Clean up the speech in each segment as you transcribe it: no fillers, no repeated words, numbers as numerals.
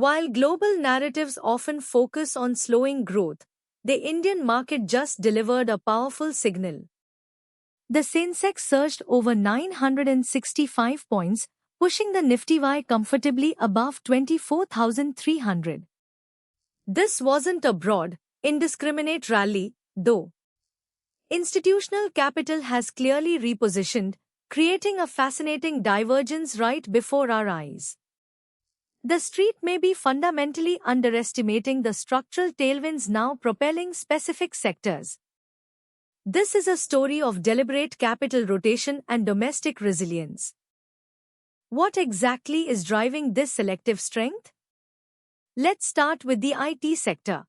While global narratives often focus on slowing growth, the Indian market just delivered a powerful signal. The Sensex surged over 965 points, pushing the Nifty comfortably above 24,300. This wasn't a broad, indiscriminate rally, though. Institutional capital has clearly repositioned, creating a fascinating divergence right before our eyes. The street may be fundamentally underestimating the structural tailwinds now propelling specific sectors. This is a story of deliberate capital rotation and domestic resilience. What exactly is driving this selective strength? Let's start with the IT sector.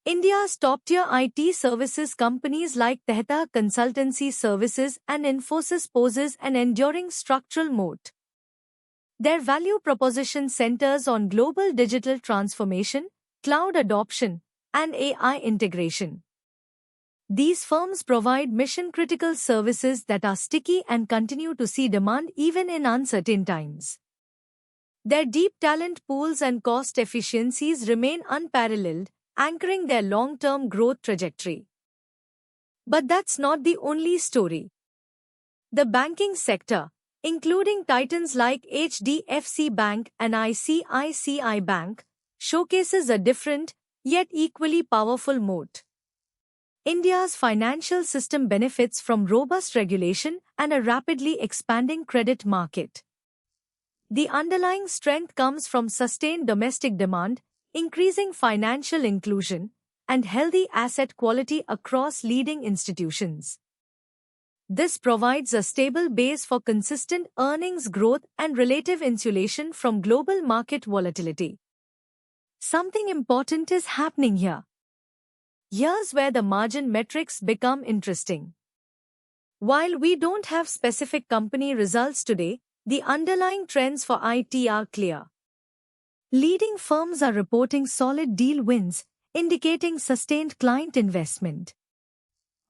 India's top-tier IT services companies like Tata Consultancy Services and Infosys poses an enduring structural moat. Their value proposition centers on global digital transformation, cloud adoption, and AI integration. These firms provide mission-critical services that are sticky and continue to see demand even in uncertain times. Their deep talent pools and cost efficiencies remain unparalleled, anchoring their long-term growth trajectory. But that's not the only story. The banking sector, including titans like HDFC Bank and ICICI Bank, showcases a different, yet equally powerful moat. India's financial system benefits from robust regulation and a rapidly expanding credit market. The underlying strength comes from sustained domestic demand, increasing financial inclusion, and healthy asset quality across leading institutions. This provides a stable base for consistent earnings growth and relative insulation from global market volatility. Something important is happening here. Here's where the margin metrics become interesting. While we don't have specific company results today, the underlying trends for IT are clear. Leading firms are reporting solid deal wins, indicating sustained client investment.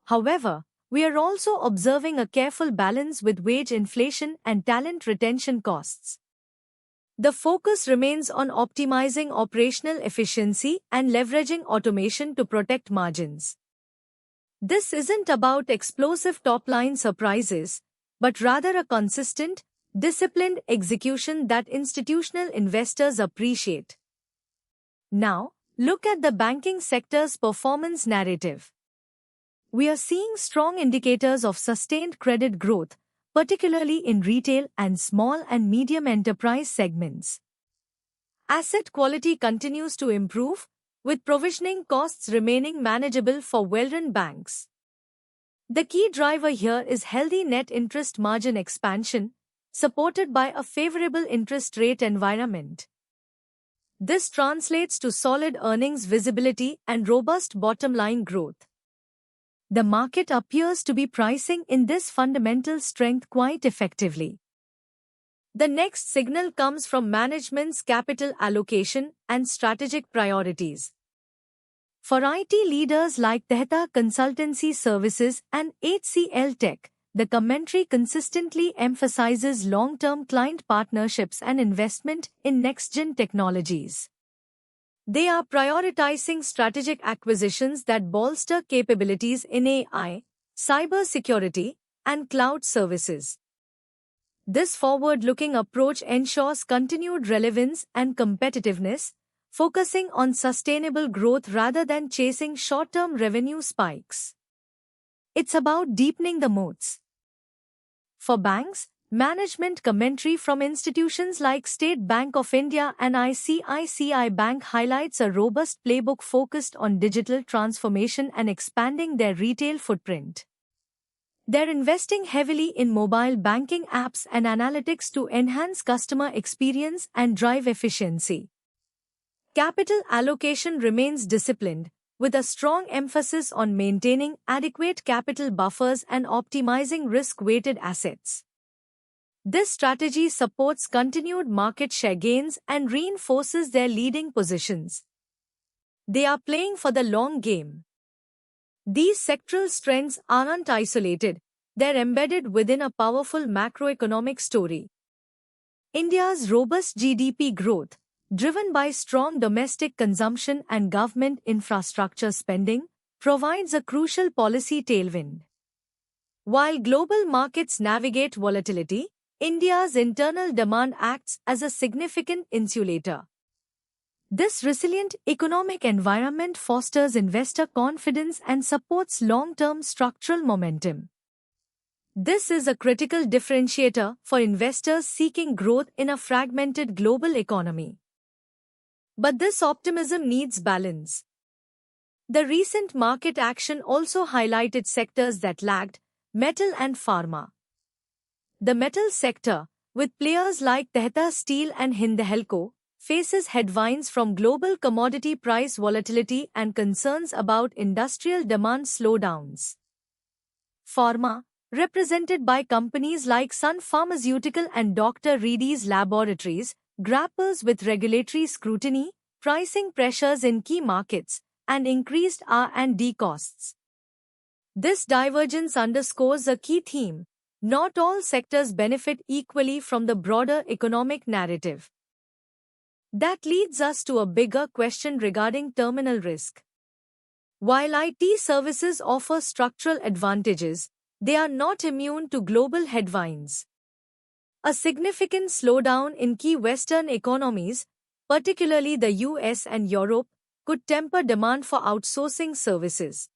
However, we are also observing a careful balance with wage inflation and talent retention costs. The focus remains on optimizing operational efficiency and leveraging automation to protect margins. This isn't about explosive top-line surprises, but rather a consistent, disciplined execution that institutional investors appreciate. Now, look at the banking sector's performance narrative. We are seeing strong indicators of sustained credit growth, particularly in retail and small and medium enterprise segments. Asset quality continues to improve, with provisioning costs remaining manageable for well-run banks. The key driver here is healthy net interest margin expansion, supported by a favorable interest rate environment. This translates to solid earnings visibility and robust bottom-line growth. The market appears to be pricing in this fundamental strength quite effectively. The next signal comes from management's capital allocation and strategic priorities. For IT leaders like Tata Consultancy Services and HCL Tech, the commentary consistently emphasizes long-term client partnerships and investment in next-gen technologies. They are prioritizing strategic acquisitions that bolster capabilities in AI, cybersecurity, and cloud services. This forward-looking approach ensures continued relevance and competitiveness, focusing on sustainable growth rather than chasing short-term revenue spikes. It's about deepening the moats. For banks, management commentary from institutions like State Bank of India and ICICI Bank highlights a robust playbook focused on digital transformation and expanding their retail footprint. They're investing heavily in mobile banking apps and analytics to enhance customer experience and drive efficiency. Capital allocation remains disciplined, with a strong emphasis on maintaining adequate capital buffers and optimizing risk-weighted assets. This strategy supports continued market share gains and reinforces their leading positions. They are playing for the long game. These sectoral strengths aren't isolated, they're embedded within a powerful macroeconomic story. India's robust GDP growth, driven by strong domestic consumption and government infrastructure spending, provides a crucial policy tailwind. While global markets navigate volatility, India's internal demand acts as a significant insulator. This resilient economic environment fosters investor confidence and supports long-term structural momentum. This is a critical differentiator for investors seeking growth in a fragmented global economy. But this optimism needs balance. The recent market action also highlighted sectors that lagged: metal and pharma. The metal sector, with players like Tata Steel and Hindahalco, faces headwinds from global commodity price volatility and concerns about industrial demand slowdowns. Pharma, represented by companies like Sun Pharmaceutical and Dr. Reddy's Laboratories, grapples with regulatory scrutiny, pricing pressures in key markets, and increased R&D costs. This divergence underscores a key theme: not all sectors benefit equally from the broader economic narrative. That leads us to a bigger question regarding terminal risk. While IT services offer structural advantages, they are not immune to global headwinds. A significant slowdown in key Western economies, particularly the US and Europe, could temper demand for outsourcing services.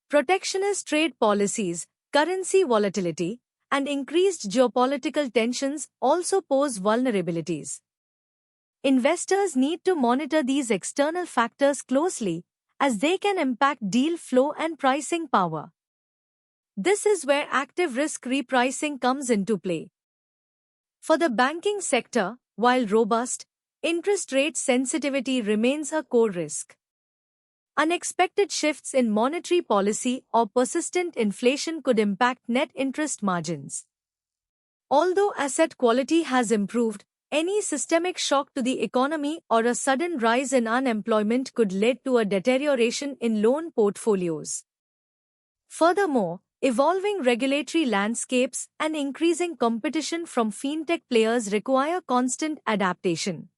Protectionist trade policies, currency volatility, and increased geopolitical tensions also pose vulnerabilities. Investors need to monitor these external factors closely, as they can impact deal flow and pricing power. This is where active risk repricing comes into play. For the banking sector, while robust, interest rate sensitivity remains a core risk. Unexpected shifts in monetary policy or persistent inflation could impact net interest margins. Although asset quality has improved, any systemic shock to the economy or a sudden rise in unemployment could lead to a deterioration in loan portfolios. Furthermore, evolving regulatory landscapes and increasing competition from fintech players require constant adaptation.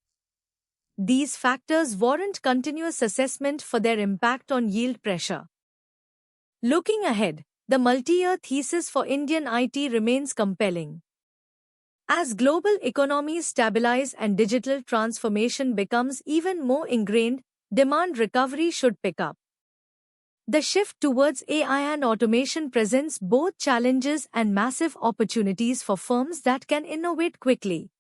These factors warrant continuous assessment for their impact on yield pressure. Looking ahead, the multi-year thesis for Indian IT remains compelling. As global economies stabilize and digital transformation becomes even more ingrained, demand recovery should pick up. The shift towards AI and automation presents both challenges and massive opportunities for firms that can innovate quickly.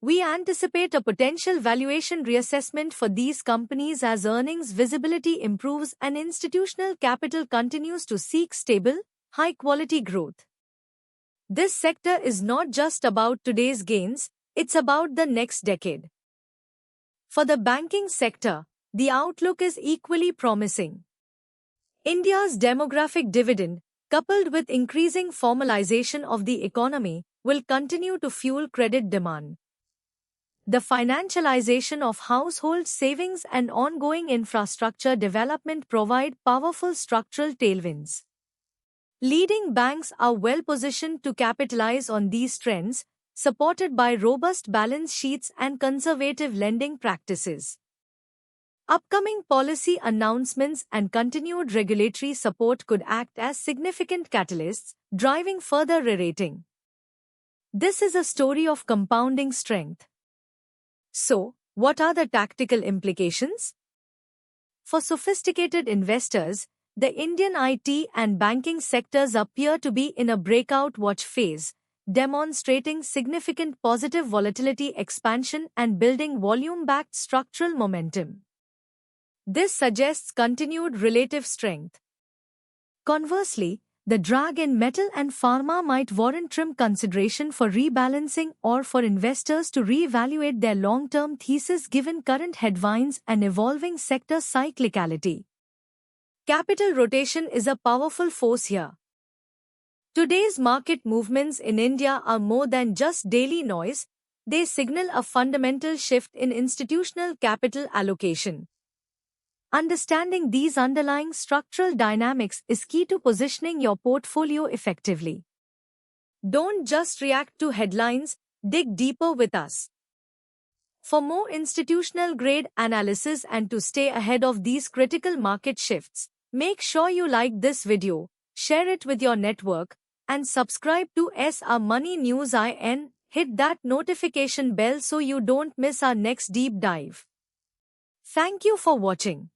We anticipate a potential valuation reassessment for these companies as earnings visibility improves and institutional capital continues to seek stable, high-quality growth. This sector is not just about today's gains, it's about the next decade. For the banking sector, the outlook is equally promising. India's demographic dividend, coupled with increasing formalization of the economy, will continue to fuel credit demand. The financialization of household savings and ongoing infrastructure development provide powerful structural tailwinds. Leading banks are well positioned to capitalize on these trends, supported by robust balance sheets and conservative lending practices. Upcoming policy announcements and continued regulatory support could act as significant catalysts, driving further re-rating. This is a story of compounding strength. So, what are the tactical implications? For sophisticated investors, the Indian IT and banking sectors appear to be in a breakout watch phase, demonstrating significant positive volatility expansion and building volume-backed structural momentum. This suggests continued relative strength. Conversely, the drag in metal and pharma might warrant trim consideration for rebalancing or for investors to reevaluate their long-term thesis given current headwinds and evolving sector cyclicality. Capital rotation is a powerful force here. Today's market movements in India are more than just daily noise, they signal a fundamental shift in institutional capital allocation. Understanding these underlying structural dynamics is key to positioning your portfolio effectively. Don't just react to headlines, dig deeper with us. For more institutional grade analysis and to stay ahead of these critical market shifts, make sure you like this video, share it with your network, and subscribe to SR Money News IN. Hit that notification bell so you don't miss our next deep dive. Thank you for watching.